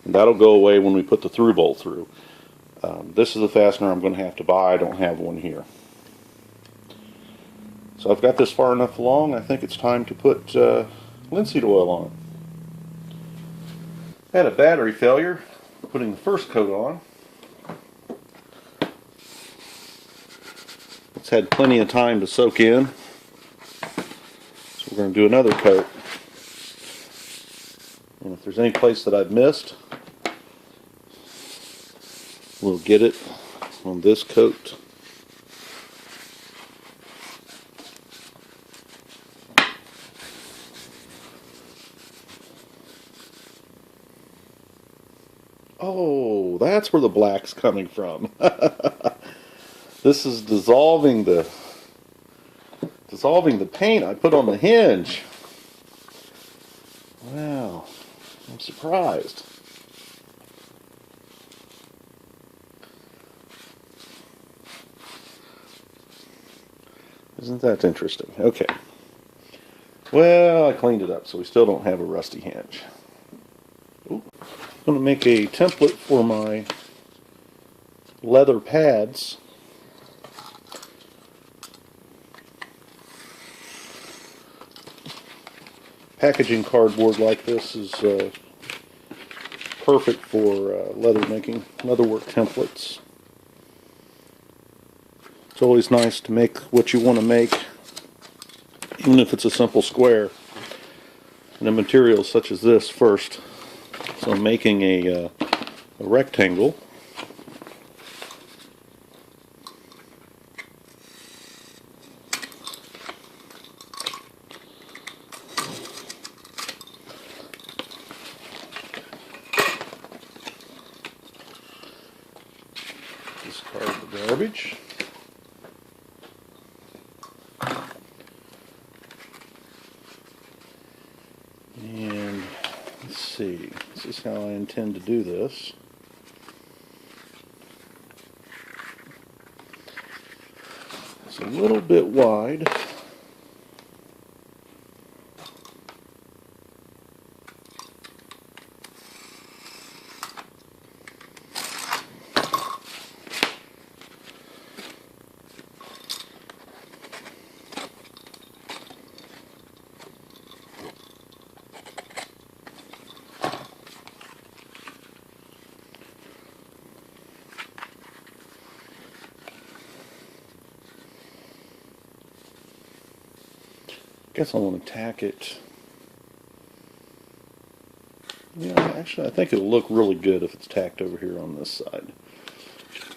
And that'll go away when we put the through bolt through. This is the fastener I'm going to have to buy. I don't have one here. So I've got this far enough along, I think it's time to put linseed oil on it. I had a battery failure putting the first coat on. It's had plenty of time to soak in. So we're going to do another coat. And if there's any place that I've missed, we'll get it on this coat. Oh, that's where the black's coming from. This is dissolving the paint I put on the hinge. Wow, I'm surprised. Isn't that interesting? Okay. Well, I cleaned it up, so we still don't have a rusty hinge. Ooh. I'm going to make a template for my leather pads. Packaging cardboard like this is perfect for leatherwork templates. It's always nice to make what you want to make, even if it's a simple square, and a material such as this first. So I'm making a rectangle. Discard the garbage. And let's see, this is how I intend to do this. It's a little bit wide. Guess I want to tack it. Yeah, actually I think it'll look really good if it's tacked over here on this side.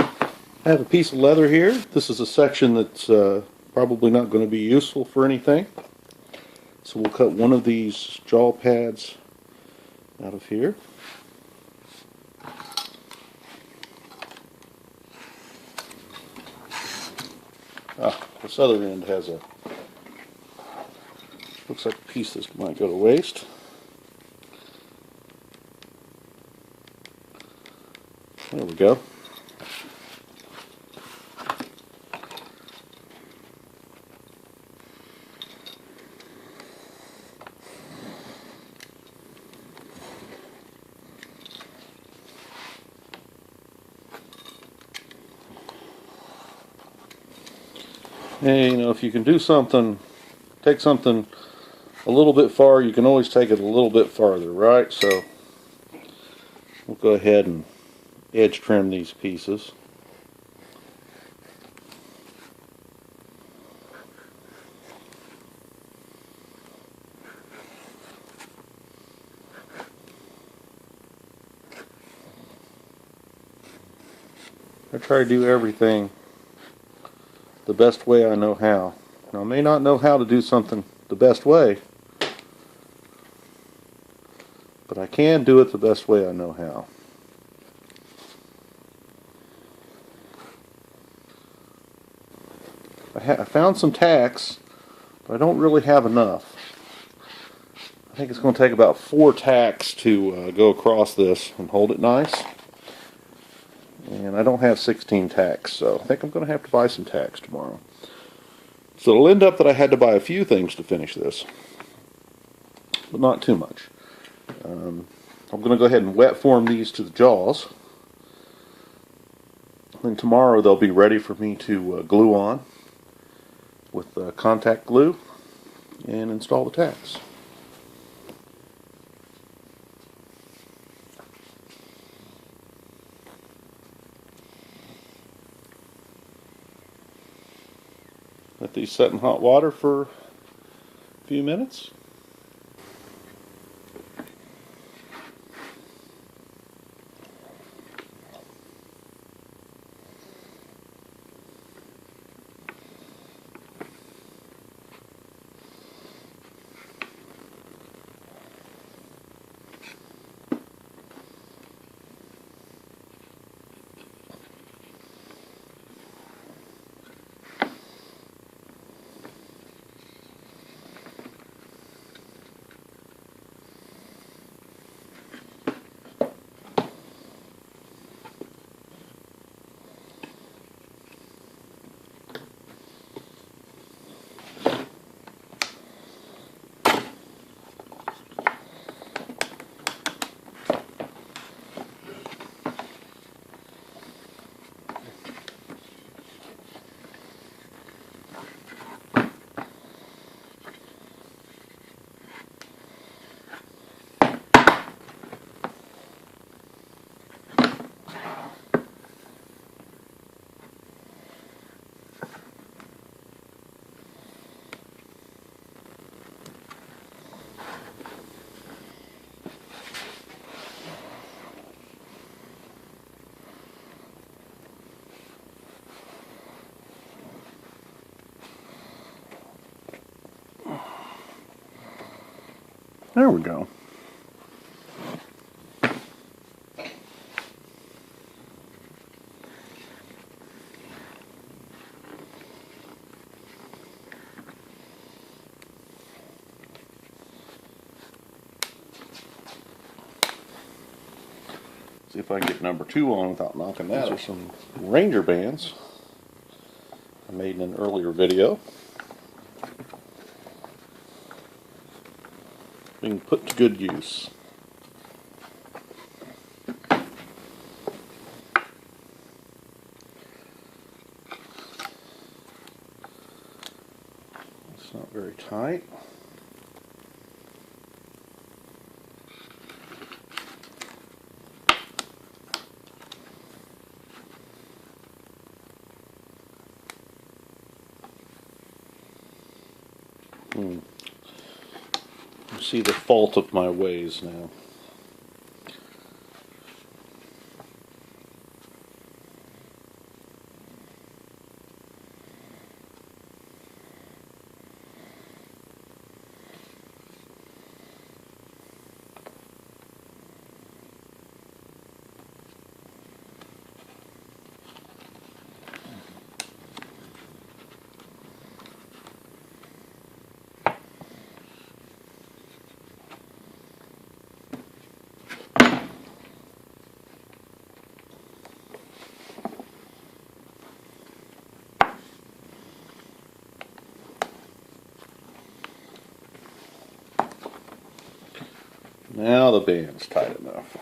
I have a piece of leather here. This is a section that's probably not going to be useful for anything. So we'll cut one of these jaw pads out of here. This other end has a looks like a piece that might go to waste. There we go. Hey, you know, if you can do something, take something a little bit far, you can always take it a little bit farther, right? So we'll go ahead and edge trim these pieces. I try to do everything the best way I know how. Now, I may not know how to do something the best way, but I can do it the best way I know how. I found some tacks, but I don't really have enough. I think it's going to take about 4 tacks to go across this and hold it nice. And I don't have 16 tacks, so I think I'm going to have to buy some tacks tomorrow. So it'll end up that I had to buy a few things to finish this, but not too much. I'm going to go ahead and wet form these to the jaws. Then tomorrow they'll be ready for me to glue on with contact glue and install the tacks. Let these set in hot water for a few minutes. There we go. See if I can get number 2 on without knocking that. These are some Ranger bands I made in an earlier video. Being put to good use. It's not very tight. You see the fault of my ways now. Now the band's tight enough.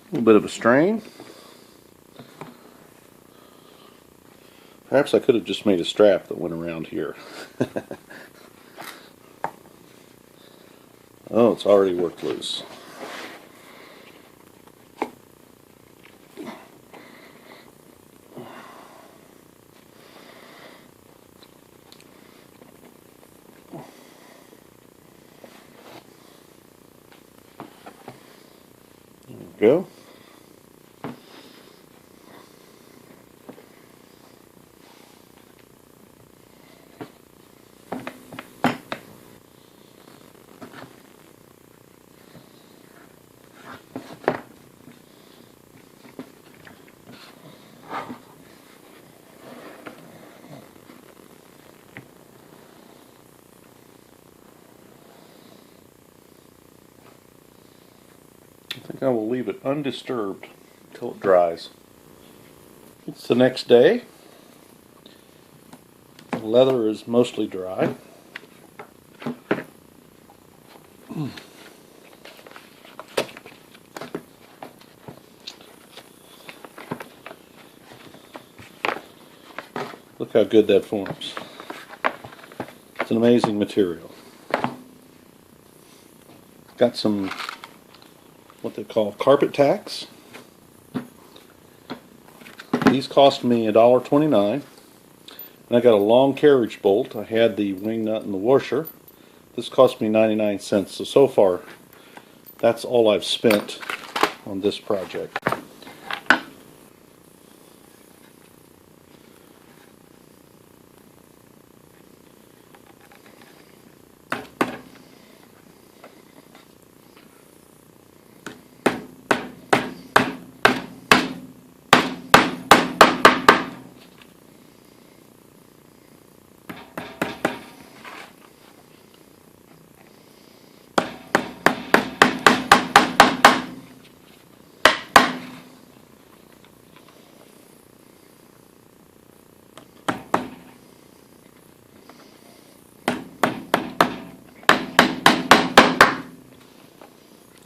A little bit of a strain. Perhaps I could have just made a strap that went around here. Oh, it's already worked loose. There we go. I think I will leave it undisturbed until it dries. It's the next day. The leather is mostly dry. Look how good that forms. It's an amazing material. Got some what they call carpet tacks. These cost me $1.29. And I got a long carriage bolt. I had the wing nut and the washer. This cost me 99 cents. So far, that's all I've spent on this project.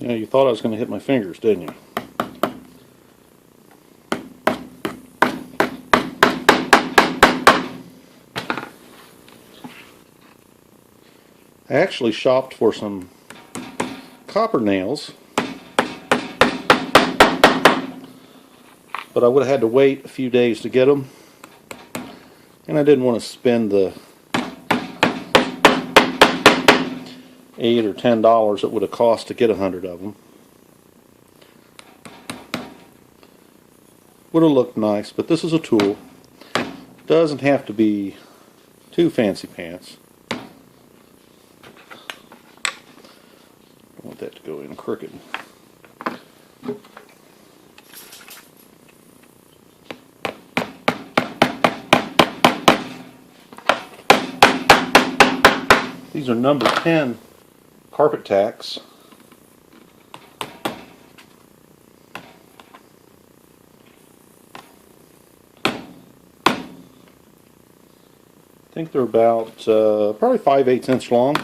Yeah, you thought I was going to hit my fingers, didn't you? I actually shopped for some copper nails, but I would have had to wait a few days to get them, and I didn't want to spend the $8 or $10 it would have cost to get 100 of them. Would have looked nice, but this is a tool. Doesn't have to be too fancy pants. Don't want that to go in crooked. These are number 10 carpet tacks. I think they're about probably 5/8 inch long.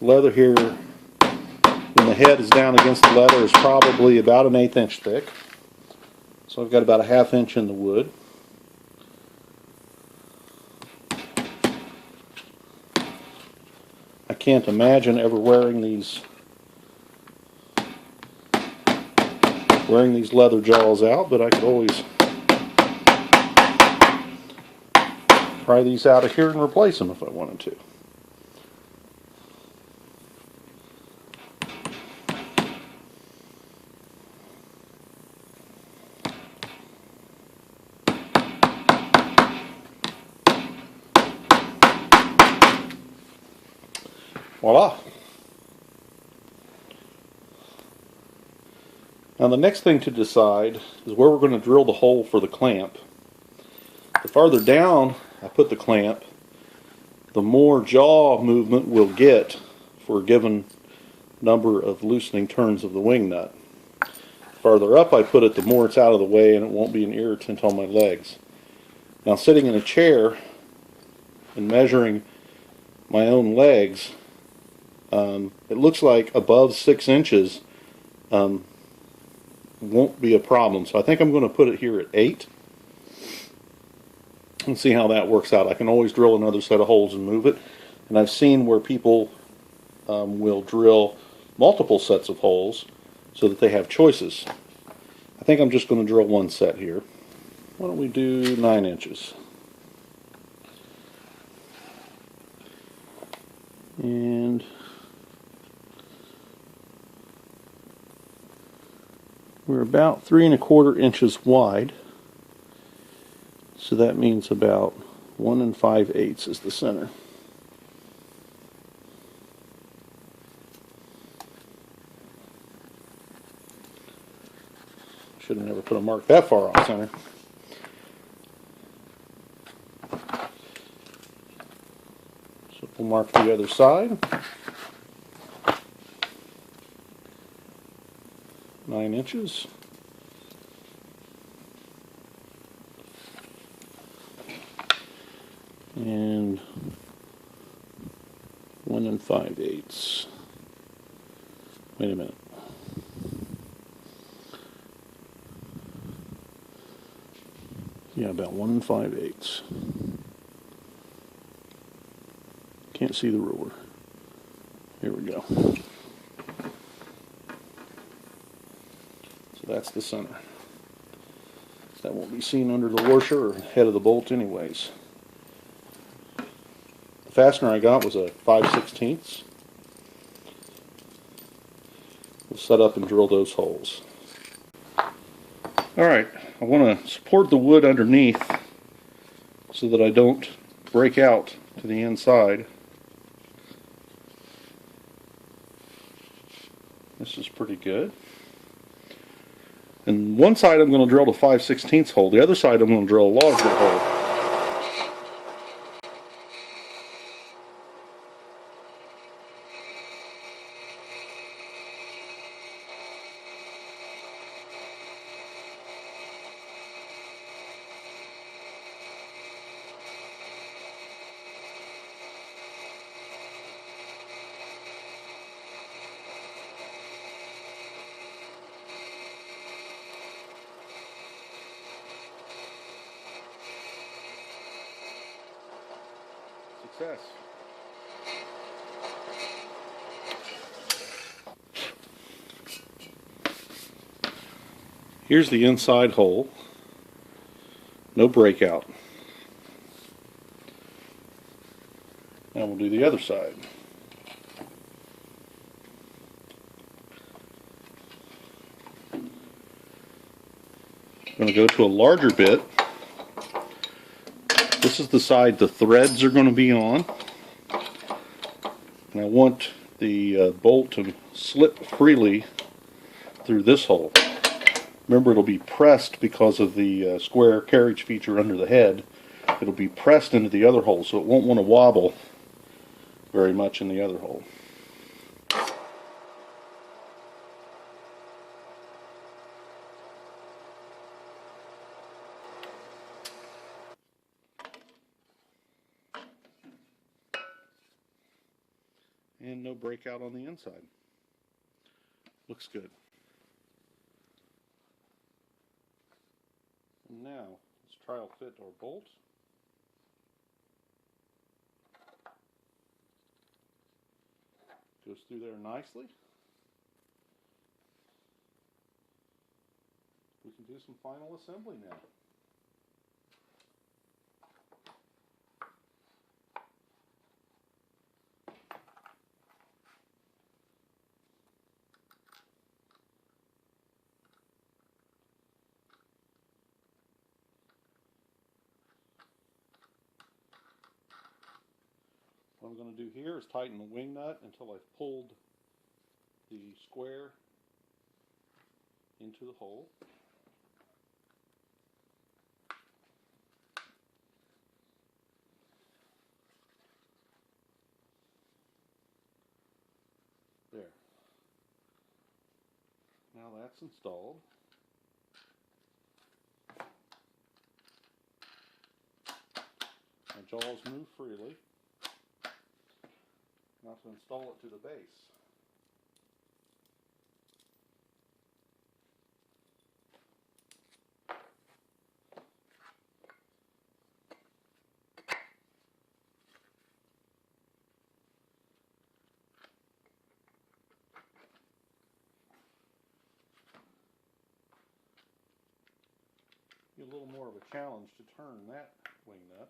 Leather here, when the head is down against the leather, is probably about an 1/8 inch thick. So I've got about a 1/2 inch in the wood. I can't imagine ever wearing these leather jaws out, but I could always pry these out of here and replace them if I wanted to. Voila! Now the next thing to decide is where we're going to drill the hole for the clamp. The farther down I put the clamp, the more jaw movement we'll get for a given number of loosening turns of the wing nut. The farther up I put it, the more it's out of the way and it won't be an irritant on my legs. Now sitting in a chair and measuring my own legs, it looks like above 6 inches won't be a problem. So I think I'm going to put it here at 8 and see how that works out. I can always drill another set of holes and move it. And I've seen where people will drill multiple sets of holes so that they have choices. I think I'm just going to drill one set here. Why don't we do 9 inches? And we're about 3 1/4 inches wide, so that means about 1 5/8 is the center. Should have never put a mark that far off center. So we'll mark the other side. 9 inches. And 1 5/8. Wait a minute. Yeah, about 1 5/8. Can't see the ruler. Here we go. So that's the center. That won't be seen under the washer or head of the bolt anyways. The fastener I got was a 5/16. We'll set up and drill those holes. Alright, I want to support the wood underneath so that I don't break out to the inside. This is pretty good. And one side I'm going to drill the 5/16 hole, the other side I'm going to drill a larger hole. Success. Here's the inside hole. No breakout. Now we'll do the other side. I'm going to go to a larger bit. This is the side the threads are going to be on. And I want the bolt to slip freely through this hole. Remember, it'll be pressed because of the square carriage feature under the head. It'll be pressed into the other hole, so it won't want to wobble very much in the other hole. And no breakout on the inside. Looks good. And now, let's trial fit our bolt. Goes through there nicely. We can do some final assembly now. What I'm going to do here is tighten the wing nut until I've pulled the square into the hole. There. Now that's installed. My jaws move freely. Now to install it to the base. A little more of a challenge to turn that wing nut.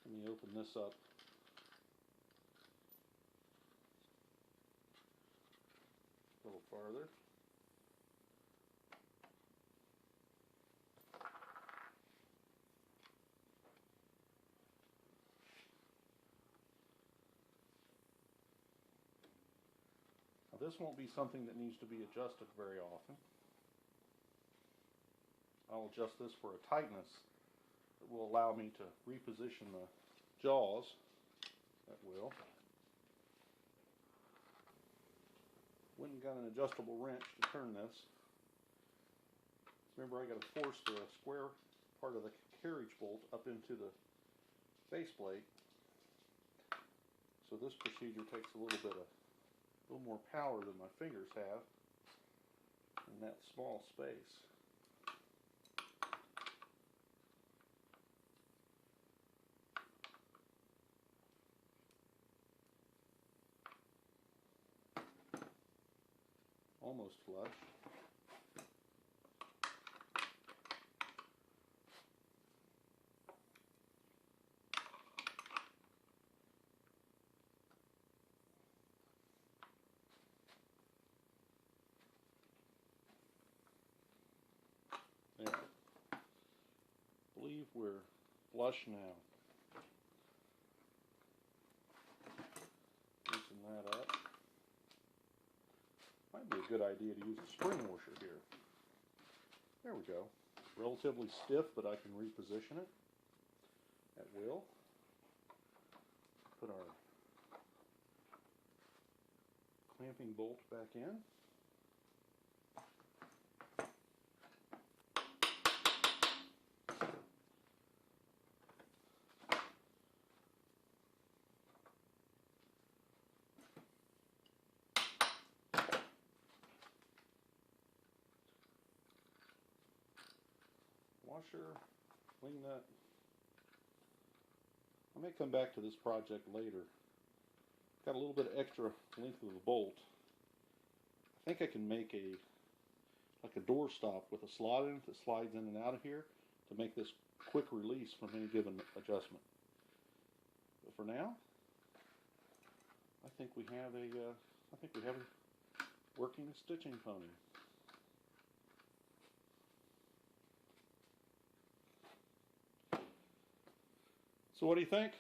Let me open this up. A little farther. Now this won't be something that needs to be adjusted very often. I'll adjust this for a tightness that will allow me to reposition the jaws. That will. Went and got an adjustable wrench to turn this. Remember, I got to force the square part of the carriage bolt up into the faceplate. So this procedure takes a little more power than my fingers have in that small space. Almost flush. There. I believe we're flush now. Loosen that up. Might be a good idea to use a spring washer here. There we go. Relatively stiff, but I can reposition it at will. Put our clamping bolt back in. Washer, wing nut. I may come back to this project later. Got a little bit of extra length of the bolt. I think I can make like a door stop with a slot in it that slides in and out of here to make this quick release from any given adjustment. But for now, I think we have a working stitching pony. So what do you think?